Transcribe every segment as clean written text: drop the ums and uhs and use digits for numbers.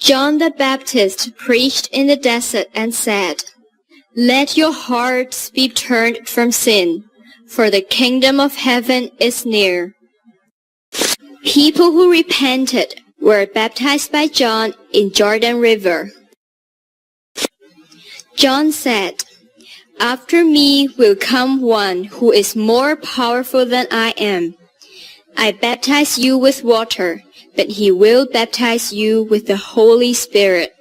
John the Baptist preached in the desert and said, "Let your hearts be turned from sin, for the kingdom of heaven is near." People who repented were baptized by John in Jordan River. John said, "After me will come one who is more powerful than I am. I baptize you with water, but he will baptize you with the Holy Spirit."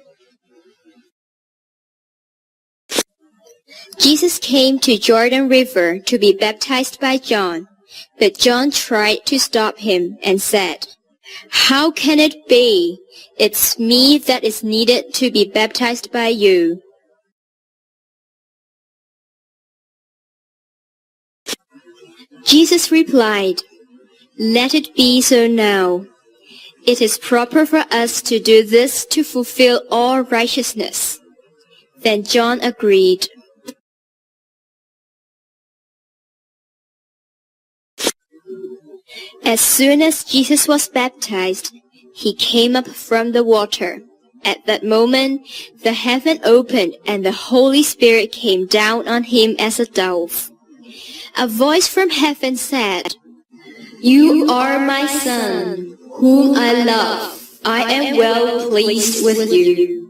Jesus came to Jordan River to be baptized by John, but John tried to stop him and said, "How can it be? It's me that is needed to be baptized by you." Jesus replied, "Let it be so now. It is proper for us to do this to fulfill all righteousness." Then John agreed. As soon as Jesus was baptized, he came up from the water. At that moment, the heaven opened and the Holy Spirit came down on him as a dove. A voice from heaven said, "You are my Son, whom I love. I am well pleased with you."